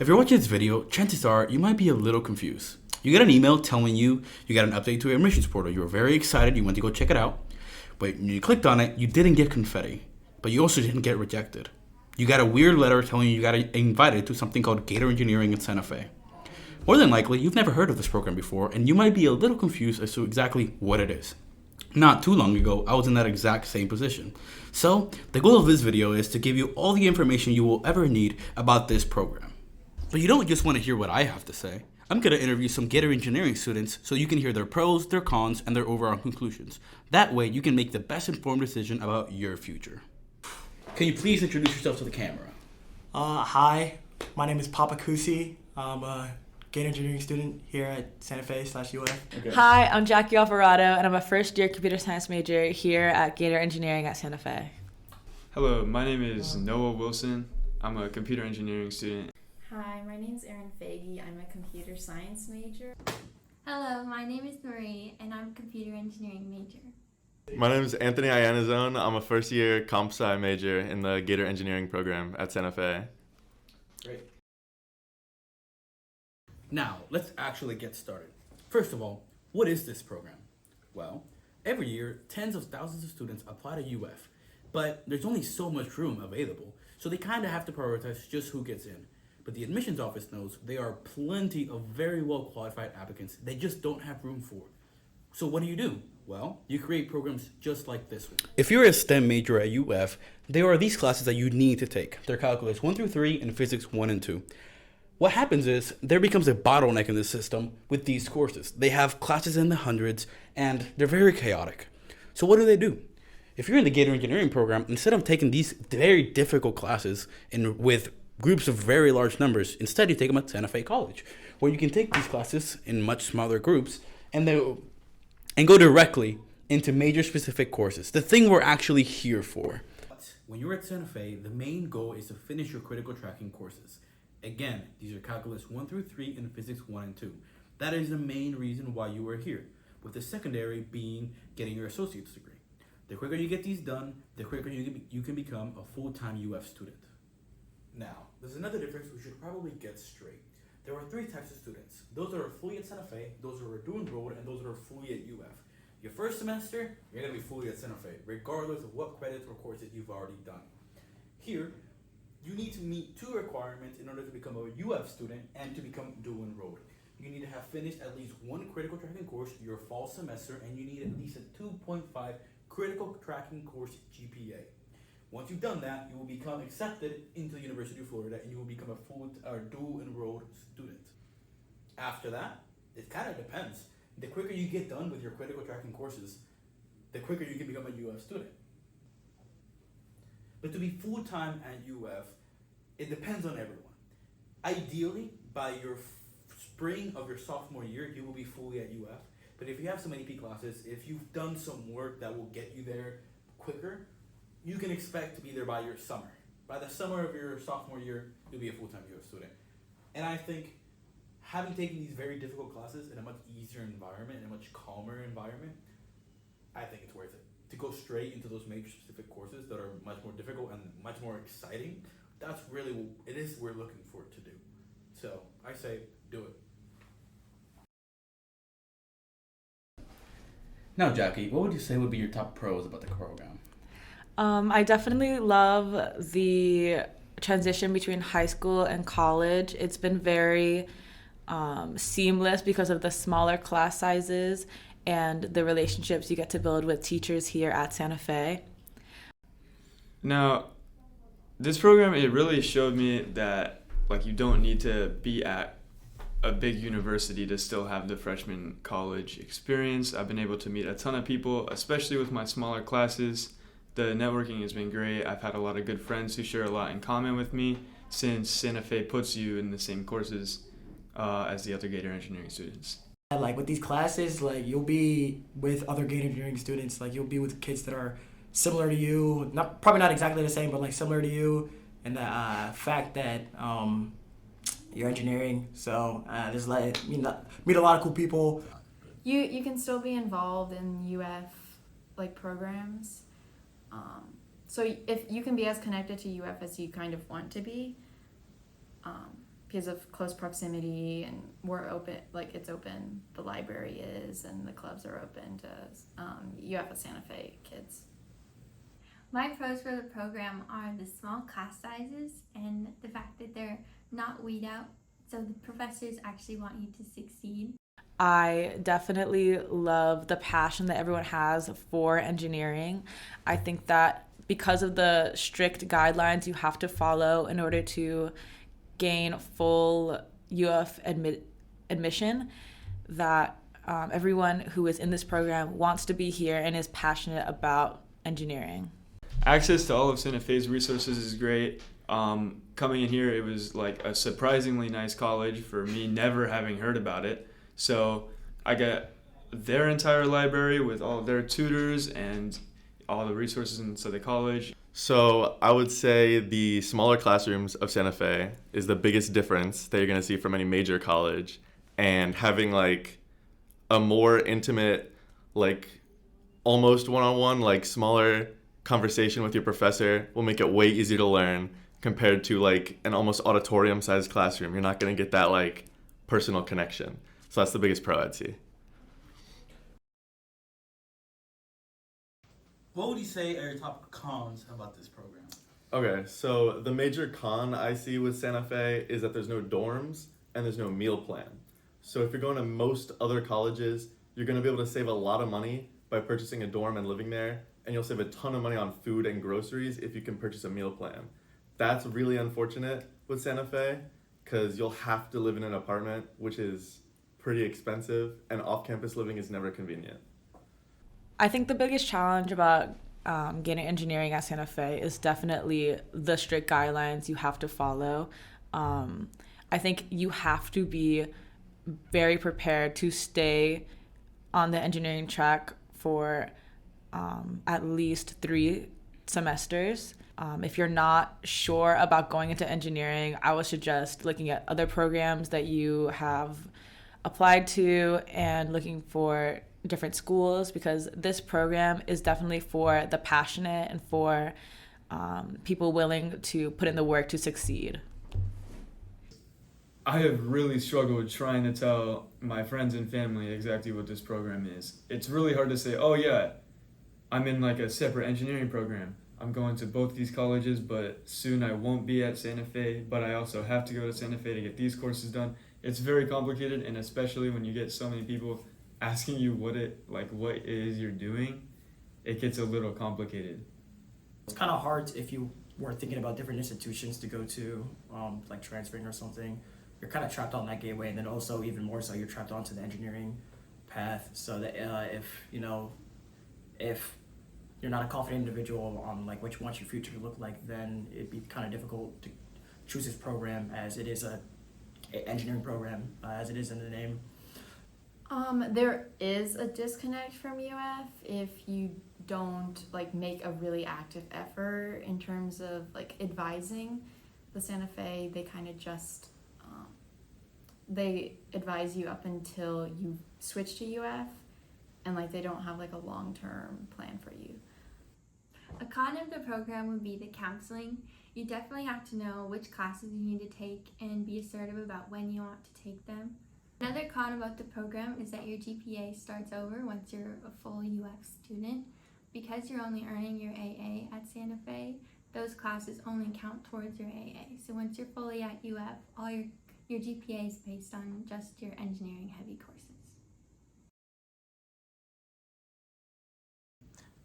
If you're watching this video, chances are you might be a little confused. You get an email telling you got an update to your admissions portal. You were very excited, you went to go check it out, but when you clicked on it, you didn't get confetti, but you also didn't get rejected. You got a weird letter telling you got invited to something called Gator Engineering in Santa Fe. More than likely, you've never heard of this program before, and you might be a little confused as to exactly what it is. Not too long ago, I was in that exact same position. So, the goal of this video is to give you all the information you will ever need about this program. But you don't just want to hear what I have to say. I'm going to interview some Gator Engineering students so you can hear their pros, their cons, and their overall conclusions. That way, you can make the best informed decision about your future. Can you please introduce yourself to the camera? Hi, my name is Papa Kusi. I'm a Gator Engineering student here at Santa Fe/UF. Okay. Hi, I'm Jackie Alvarado, and I'm a first-year computer science major here at Gator Engineering at Santa Fe. Hello, my name is Noah Wilson. I'm a computer engineering student. Hi, my name is Erin Fagey. I'm a computer science major. Hello, my name is Marie, and I'm a computer engineering major. My name is Anthony Ianazone. I'm a first-year comp sci major in the Gator Engineering program at Santa Fe. Great. Now, let's actually get started. First of all, what is this program? Well, every year, tens of thousands of students apply to UF, but there's only so much room available, so they kind of have to prioritize just who gets in. But the admissions office knows there are plenty of very well qualified applicants they just don't have room for. So what do? Well, you create programs just like this one. If you're a STEM major at UF, there are these classes that you need to take. They're calculus 1 through 3 and physics 1 and 2. What happens is there becomes a bottleneck in the system with these courses. They have classes in the hundreds and they're very chaotic. So what do? If you're in the Gator Engineering program, instead of taking these very difficult classes with groups of very large numbers, instead you take them at Santa Fe College, where you can take these classes in much smaller groups and go directly into major specific courses, the thing we're actually here for. When you're at Santa Fe, the main goal is to finish your critical tracking courses. Again, these are calculus 1 through 3 and physics 1 and 2. That is the main reason why you are here, with the secondary being getting your associate's degree. The quicker you get these done, the quicker you can become a full-time UF student. Now, there's another difference we should probably get straight. There are 3 types of students. Those that are fully at Santa Fe, those that are dual enrolled, and those that are fully at UF. Your first semester, you're going to be fully at Santa Fe, regardless of what credits or courses you've already done. Here, you need to meet 2 requirements in order to become a UF student and to become dual enrolled. You need to have finished at least 1 critical tracking course your fall semester, and you need at least a 2.5 critical tracking course GPA. Once you've done that, you will become accepted into the University of Florida and you will become a full dual enrolled student. After that, it kind of depends. The quicker you get done with your critical tracking courses, the quicker you can become a UF student. But to be full-time at UF, it depends on everyone. Ideally, by your spring of your sophomore year, you will be fully at UF. But if you have some AP classes, if you've done some work that will get you there quicker, you can expect to be there by your summer. By the summer of your sophomore year, you'll be a full-time UF student. And I think having taken these very difficult classes in a much easier environment, in a much calmer environment, I think it's worth it. To go straight into those major specific courses that are much more difficult and much more exciting, that's really what it is we're looking for to do. So I say, do it. Now, Jackie, what would you say would be your top pros about the program? I definitely love the transition between high school and college. It's been very seamless because of the smaller class sizes and the relationships you get to build with teachers here at Santa Fe. Now, this program, it really showed me that you don't need to be at a big university to still have the freshman college experience. I've been able to meet a ton of people, especially with my smaller classes. The networking has been great. I've had a lot of good friends who share a lot in common with me, since Santa Fe puts you in the same courses as the other Gator Engineering students. With these classes, you'll be with other Gator Engineering students. You'll be with kids that are similar to you, probably not exactly the same, but similar to you, and the fact that you're engineering. So there's meet a lot of cool people. You can still be involved in UF programs. So if you can be as connected to UF as you kind of want to be, because of close proximity, and we're open, like it's open, the library is, and the clubs are open to UF of Santa Fe kids. My pros for the program are the small class sizes and the fact that they're not weed out, so the professors actually want you to succeed. I definitely love the passion that everyone has for engineering. I think that because of the strict guidelines you have to follow in order to gain full UF admission, that everyone who is in this program wants to be here and is passionate about engineering. Access to all of Santa Fe's resources is great. Coming in here, it was like a surprisingly nice college for me never having heard about it. So I got their entire library with all of their tutors and all the resources inside the college. So I would say the smaller classrooms of Santa Fe is the biggest difference that you're going to see from any major college, and having like a more intimate, like almost one-on-one, like smaller conversation with your professor will make it way easier to learn compared to like an almost auditorium sized classroom. You're not going to get that like personal connection. So that's the biggest pro I'd see. What would you say are your top cons about this program? Okay, so the major con I see with Santa Fe is that there's no dorms and there's no meal plan. So if you're going to most other colleges, you're going to be able to save a lot of money by purchasing a dorm and living there, and you'll save a ton of money on food and groceries if you can purchase a meal plan. That's really unfortunate with Santa Fe because you'll have to live in an apartment, which is pretty expensive, and off-campus living is never convenient. I think the biggest challenge about getting engineering at Santa Fe is definitely the strict guidelines you have to follow. I think you have to be very prepared to stay on the engineering track for at least 3 semesters. If you're not sure about going into engineering, I would suggest looking at other programs that you have applied to and looking for different schools, because this program is definitely for the passionate and for people willing to put in the work to succeed. I have really struggled trying to tell my friends and family exactly what this program is. It's really hard to say, oh yeah, I'm in like a separate engineering program. I'm going to both these colleges, but soon I won't be at Santa Fe, but I also have to go to Santa Fe to get these courses done. It's very complicated, and especially when you get so many people asking you what it is you're doing, it gets a little complicated. It's kind of hard if you were thinking about different institutions to go to, like transferring or something. You're kind of trapped on that gateway, and then also even more so, you're trapped onto the engineering path. So that if you're not a confident individual on like what you want your future to look like, then it'd be kind of difficult to choose this program, as it is a engineering program, as it is in the name. There is a disconnect from UF if you don't like make a really active effort in terms of like advising. The Santa Fe, they kind of just they advise you up until you switch to UF, and like they don't have like a long-term plan for you. A con of the program would be the counseling. You definitely have to know which classes you need to take and be assertive about when you want to take them. Another con about the program is that your GPA starts over once you're a full UF student. Because you're only earning your AA at Santa Fe, those classes only count towards your AA. So once you're fully at UF, all your GPA is based on just your engineering heavy courses.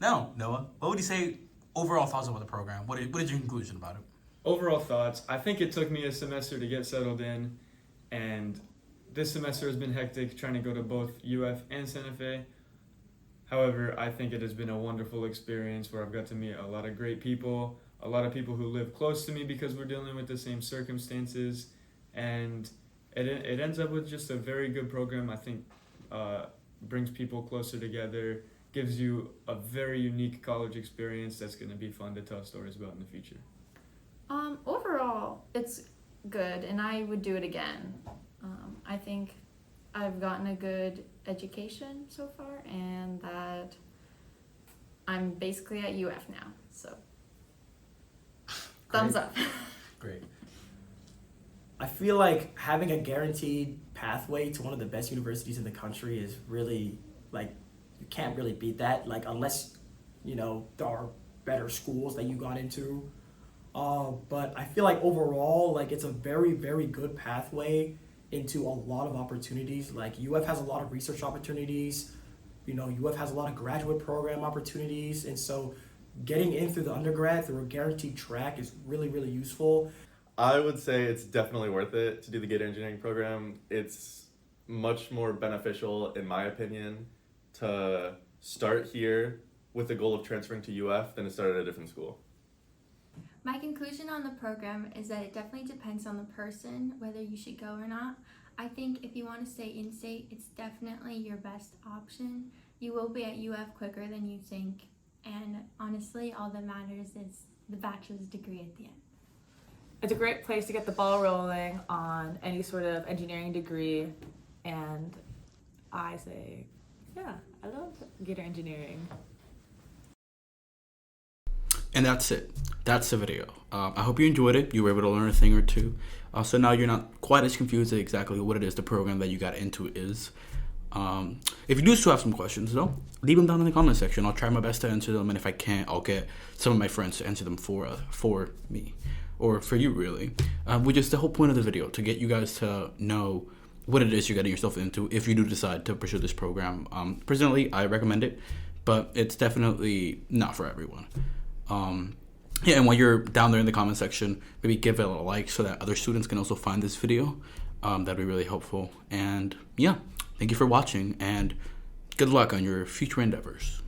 Now, Noah, what would you say overall thoughts about the program? What is your conclusion about it? Overall thoughts, I think it took me a semester to get settled in, and this semester has been hectic trying to go to both UF and Santa Fe. However, I think it has been a wonderful experience where I've got to meet a lot of great people, a lot of people who live close to me because we're dealing with the same circumstances, and it ends up with just a very good program. I think brings people closer together, gives you a very unique college experience that's going to be fun to tell stories about in the future. Overall, it's good, and I would do it again. I think I've gotten a good education so far, and that I'm basically at UF now, so thumbs up. Great. I feel like having a guaranteed pathway to one of the best universities in the country is really, like, you can't really beat that, like, unless, you know, there are better schools that you got into. But I feel like overall, like, it's a very, very good pathway into a lot of opportunities. Like, UF has a lot of research opportunities. You know, UF has a lot of graduate program opportunities. And so getting in through the undergrad through a guaranteed track is really, really useful. I would say it's definitely worth it to do the Gator Engineering program. It's much more beneficial, in my opinion, to start here with the goal of transferring to UF than to start at a different school. My conclusion on the program is that it definitely depends on the person whether you should go or not. I think if you want to stay in-state, it's definitely your best option. You will be at UF quicker than you think, and honestly, all that matters is the bachelor's degree at the end. It's a great place to get the ball rolling on any sort of engineering degree, and I say, yeah, I love Gator Engineering. And that's it. That's the video. I hope you enjoyed it. You were able to learn a thing or two. So now you're not quite as confused at exactly what it is the program that you got into is. If you do still have some questions, though, leave them down in the comment section. I'll try my best to answer them, and if I can't, I'll get some of my friends to answer them for me. Or for you, really. Which is the whole point of the video, to get you guys to know what it is you're getting yourself into if you do decide to pursue this program. Personally, I recommend it, but it's definitely not for everyone. Yeah, and while you're down there in the comment section, maybe give it a like so that other students can also find this video. That'd be really helpful. And yeah, thank you for watching, and good luck on your future endeavors.